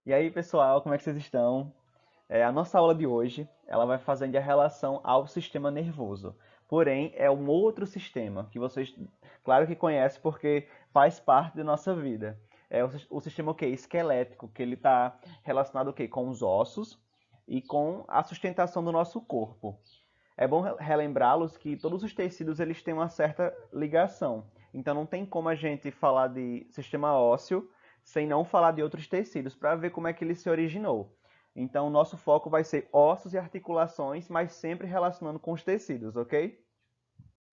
E aí, pessoal, como é que vocês estão? A nossa aula de hoje, ela vai fazendo a relação ao sistema nervoso. Porém, é um outro sistema que vocês, claro que conhecem porque faz parte da nossa vida. É o sistema o quê? Esquelético, que ele está relacionado o quê? Com os ossos e com a sustentação do nosso corpo. É bom relembrá-los que todos os tecidos eles têm uma certa ligação. Então não tem como a gente falar de sistema ósseo sem não falar de outros tecidos para ver como é que ele se originou. Então o nosso foco vai ser ossos e articulações, mas sempre relacionando com os tecidos, ok?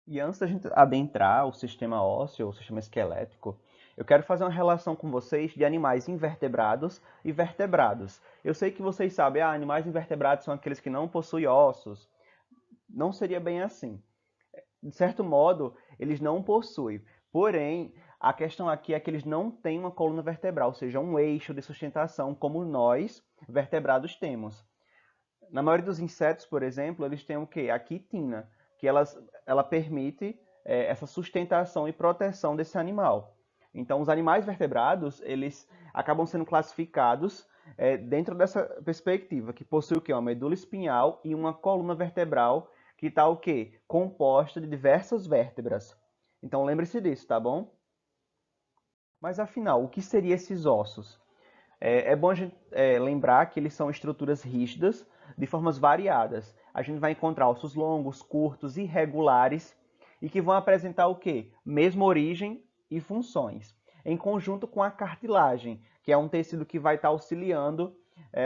E antes da gente adentrar o sistema ósseo, o sistema esquelético, eu quero fazer uma relação com vocês de animais invertebrados e vertebrados. Eu sei que vocês sabem, animais invertebrados são aqueles que não possuem ossos. Não seria bem assim. De certo modo, eles não possuem. Porém, a questão aqui é que eles não têm uma coluna vertebral, ou seja, um eixo de sustentação como nós, vertebrados, temos. Na maioria dos insetos, por exemplo, eles têm o quê? A quitina, que ela permite essa sustentação e proteção desse animal. Então, os animais vertebrados, eles acabam sendo classificados dentro dessa perspectiva, que possui o quê? Uma medula espinhal e uma coluna vertebral que está o quê? Composta de diversas vértebras. Então, lembre-se disso, tá bom? Mas afinal, o que seriam esses ossos? É bom a gente lembrar que eles são estruturas rígidas de formas variadas. A gente vai encontrar ossos longos, curtos, irregulares e que vão apresentar o quê? Mesma origem e funções, em conjunto com a cartilagem, que é um tecido que vai estar auxiliando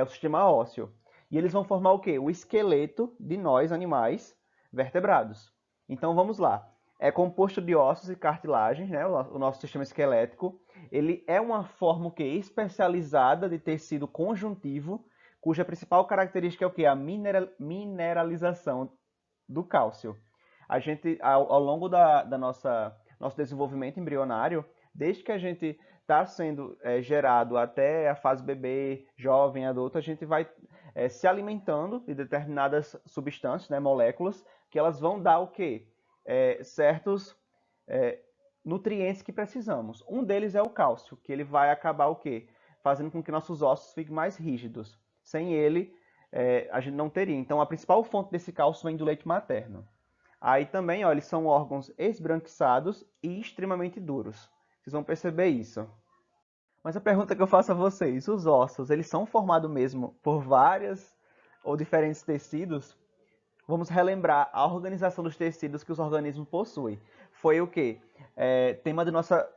o sistema ósseo. E eles vão formar o quê? O esqueleto de nós, animais vertebrados. Então vamos lá. É composto de ossos e cartilagens, né? O nosso sistema esquelético. Ele é uma forma que especializada de tecido conjuntivo, cuja principal característica é o que? A mineralização do cálcio. A gente, ao longo da nosso desenvolvimento embrionário, desde que a gente está sendo gerado até a fase bebê, jovem, adulto, a gente vai se alimentando de determinadas substâncias, né, moléculas, que elas vão dar o quê? Certos nutrientes que precisamos. Um deles é o cálcio, que ele vai acabar o quê? Fazendo com que nossos ossos fiquem mais rígidos. Sem ele, a gente não teria. Então, a principal fonte desse cálcio vem do leite materno. Aí também, ó, eles são órgãos esbranquiçados e extremamente duros. Vocês vão perceber isso. Mas a pergunta que eu faço a vocês, os ossos, eles são formados mesmo por várias ou diferentes tecidos? Vamos relembrar a organização dos tecidos que os organismos possuem. Foi o quê? Tema da nossa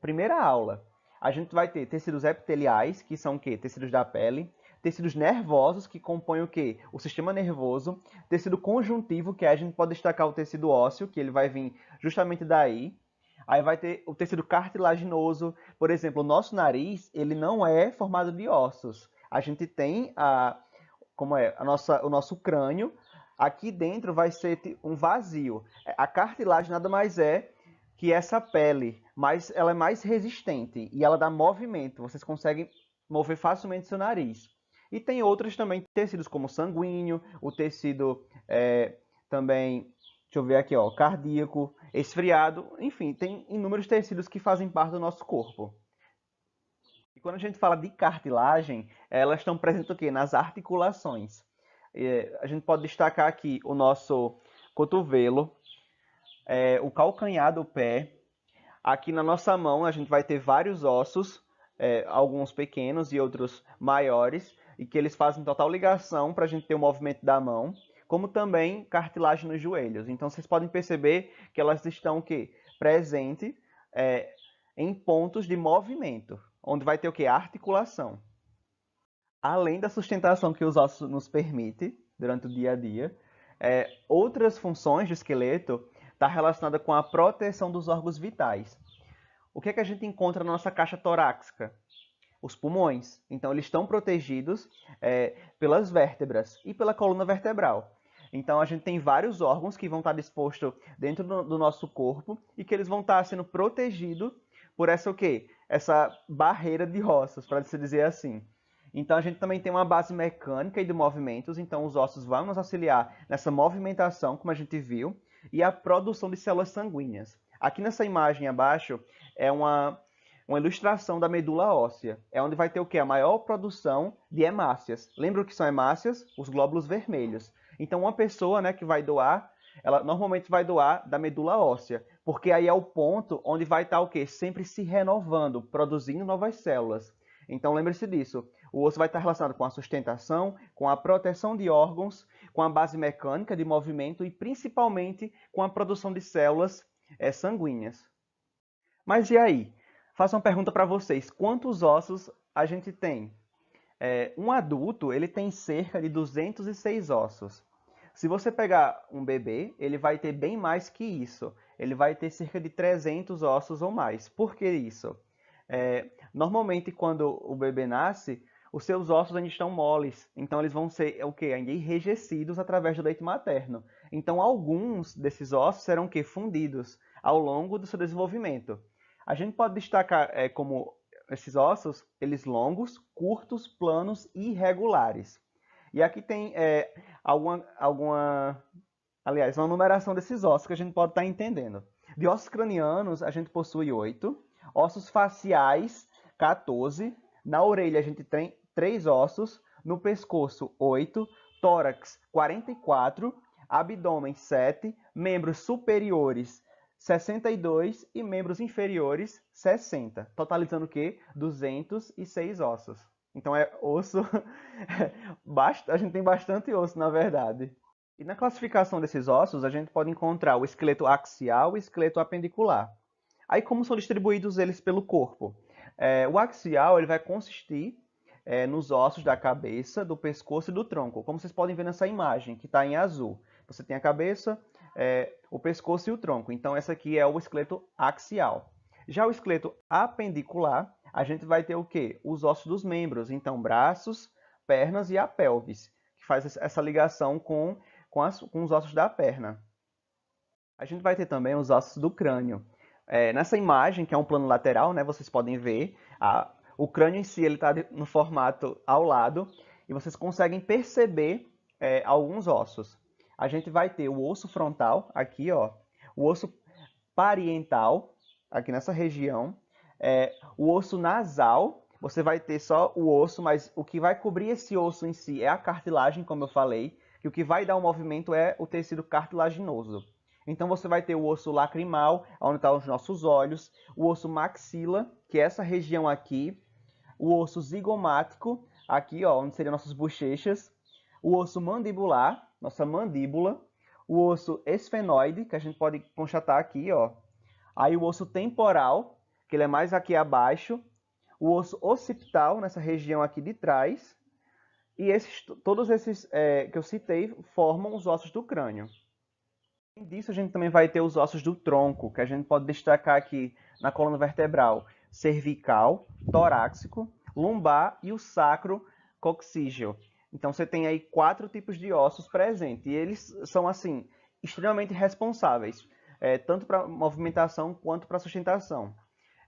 primeira aula. A gente vai ter tecidos epiteliais, que são o quê? Tecidos da pele. Tecidos nervosos, que compõem o quê? O sistema nervoso. Tecido conjuntivo, que a gente pode destacar o tecido ósseo, que ele vai vir justamente daí. Aí vai ter o tecido cartilaginoso. Por exemplo, o nosso nariz, ele não é formado de ossos. A gente tem o nosso crânio. Aqui dentro vai ser um vazio. A cartilagem nada mais é que essa pele, mas ela é mais resistente e ela dá movimento. Vocês conseguem mover facilmente seu nariz. E tem outros também tecidos como sanguíneo, o tecido também, deixa eu ver aqui, ó, cardíaco, esfriado, enfim, tem inúmeros tecidos que fazem parte do nosso corpo. E quando a gente fala de cartilagem, elas estão presentes o quê? Nas articulações. A gente pode destacar aqui o nosso cotovelo, o calcanhar do pé. Aqui na nossa mão a gente vai ter vários ossos, alguns pequenos e outros maiores, e que eles fazem total ligação para a gente ter o movimento da mão, como também cartilagem nos joelhos. Então vocês podem perceber que elas estão o quê? Presentes em pontos de movimento, onde vai ter o quê? Articulação. Além da sustentação que os ossos nos permitem durante o dia a dia, outras funções do esqueleto estão relacionadas com a proteção dos órgãos vitais. O que é que a gente encontra na nossa caixa torácica? Os pulmões. Então, eles estão protegidos pelas vértebras e pela coluna vertebral. Então, a gente tem vários órgãos que vão estar dispostos dentro do nosso corpo e que eles vão estar sendo protegidos por essa o quê? Essa barreira de ossos, para se dizer assim. Então, a gente também tem uma base mecânica e de movimentos, então os ossos vão nos auxiliar nessa movimentação, como a gente viu, e a produção de células sanguíneas. Aqui nessa imagem abaixo é um uma ilustração da medula óssea. É onde vai ter o quê? A maior produção de hemácias. Lembra o que são hemácias? Os glóbulos vermelhos. Então, uma pessoa, né, que vai doar, ela normalmente vai doar da medula óssea, porque aí é o ponto onde vai estar o quê? Sempre se renovando, produzindo novas células. Então, lembre-se disso. O osso vai estar relacionado com a sustentação, com a proteção de órgãos, com a base mecânica de movimento e principalmente com a produção de células sanguíneas. Mas e aí? Faço uma pergunta para vocês. Quantos ossos a gente tem? Um adulto, ele tem cerca de 206 ossos. Se você pegar um bebê, ele vai ter bem mais que isso. Ele vai ter cerca de 300 ossos ou mais. Por que isso? Normalmente, quando o bebê nasce, os seus ossos ainda estão moles. Então, eles vão ser o quê? Ainda enrijecidos através do leite materno. Então, alguns desses ossos serão o quê? Fundidos ao longo do seu desenvolvimento. A gente pode destacar como esses ossos, eles longos, curtos, planos e irregulares. E aqui tem aliás, uma numeração desses ossos que a gente pode estar entendendo. De ossos cranianos, a gente possui 8, ossos faciais, 14, na orelha a gente tem 3 ossos, no pescoço, 8, tórax, 44, abdômen, 7, membros superiores, 62 e membros inferiores, 60, totalizando o quê? 206 ossos. Então é osso, a gente tem bastante osso, na verdade. E na classificação desses ossos, a gente pode encontrar o esqueleto axial e o esqueleto apendicular. Aí como são distribuídos eles pelo corpo? O axial ele vai consistir nos ossos da cabeça, do pescoço e do tronco, como vocês podem ver nessa imagem, que está em azul. Você tem a cabeça, o pescoço e o tronco. Então, essa aqui é o esqueleto axial. Já o esqueleto apendicular, a gente vai ter o quê? Os ossos dos membros. Então, braços, pernas e a pelvis, que faz essa ligação com os ossos da perna. A gente vai ter também os ossos do crânio. Nessa imagem, que é um plano lateral, né, vocês podem ver, o crânio em si está no formato ao lado, e vocês conseguem perceber alguns ossos. A gente vai ter o osso frontal, aqui, ó, o osso parietal, aqui nessa região, o osso nasal, você vai ter só o osso, mas o que vai cobrir esse osso em si é a cartilagem, como eu falei, e o que vai dar o movimento é o tecido cartilaginoso. Então você vai ter o osso lacrimal, onde estão os nossos olhos, o osso maxila, que é essa região aqui, o osso zigomático, aqui, ó, onde seriam nossas bochechas, o osso mandibular, nossa mandíbula, o osso esfenoide, que a gente pode constatar aqui, ó. Aí o osso temporal, que ele é mais aqui abaixo, o osso occipital, nessa região aqui de trás, e todos esses que eu citei formam os ossos do crânio. Além disso, a gente também vai ter os ossos do tronco, que a gente pode destacar aqui na coluna vertebral, cervical, torácico, lombar e o sacro coxígeo. Então você tem aí 4 tipos de ossos presentes, e eles são assim extremamente responsáveis, tanto para movimentação quanto para sustentação.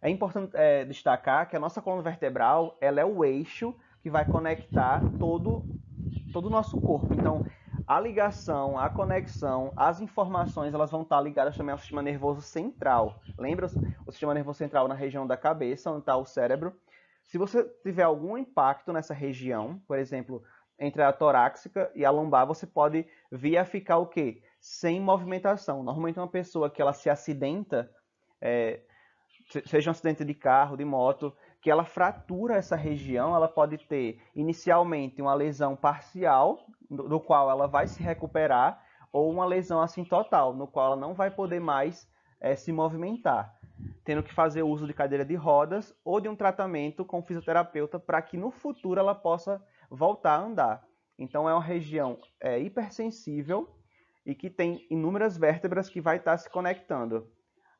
É importante destacar que a nossa coluna vertebral ela é o eixo que vai conectar todo o nosso corpo. Então, a ligação, a conexão, as informações, elas vão estar ligadas também ao sistema nervoso central. Lembra o sistema nervoso central na região da cabeça, onde está o cérebro? Se você tiver algum impacto nessa região, por exemplo, entre a torácica e a lombar, você pode vir a ficar o quê? Sem movimentação. Normalmente uma pessoa que ela se acidenta, seja um acidente de carro, de moto, que ela fratura essa região, ela pode ter inicialmente uma lesão parcial, do qual ela vai se recuperar, ou uma lesão assim total, no qual ela não vai poder mais se movimentar, tendo que fazer uso de cadeira de rodas ou de um tratamento com fisioterapeuta para que no futuro ela possa voltar a andar. Então é uma região hipersensível e que tem inúmeras vértebras que vai estar se conectando.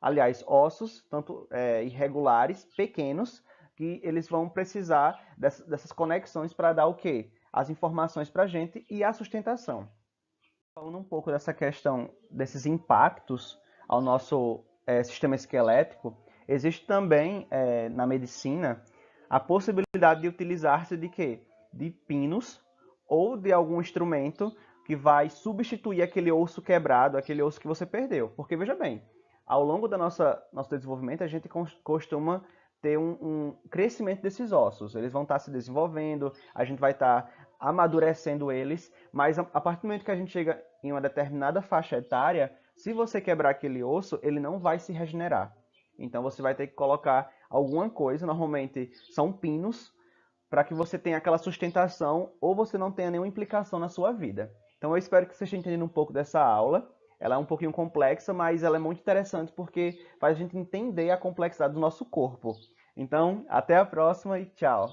Aliás, ossos, tanto irregulares, pequenos, que eles vão precisar dessas conexões para dar o quê? As informações para a gente e a sustentação. Falando um pouco dessa questão desses impactos ao nosso sistema esquelético, existe também na medicina a possibilidade de utilizar-se de quê? De pinos ou de algum instrumento que vai substituir aquele osso quebrado, aquele osso que você perdeu. Porque, veja bem, ao longo do nosso desenvolvimento, a gente costuma ter um crescimento desses ossos. Eles vão estar se desenvolvendo, a gente vai estar amadurecendo eles, mas a partir do momento que a gente chega em uma determinada faixa etária, se você quebrar aquele osso, ele não vai se regenerar. Então você vai ter que colocar alguma coisa, normalmente são pinos, para que você tenha aquela sustentação ou você não tenha nenhuma implicação na sua vida. Então eu espero que você esteja entendendo um pouco dessa aula. Ela é um pouquinho complexa, mas ela é muito interessante porque faz a gente entender a complexidade do nosso corpo. Então, até a próxima e tchau!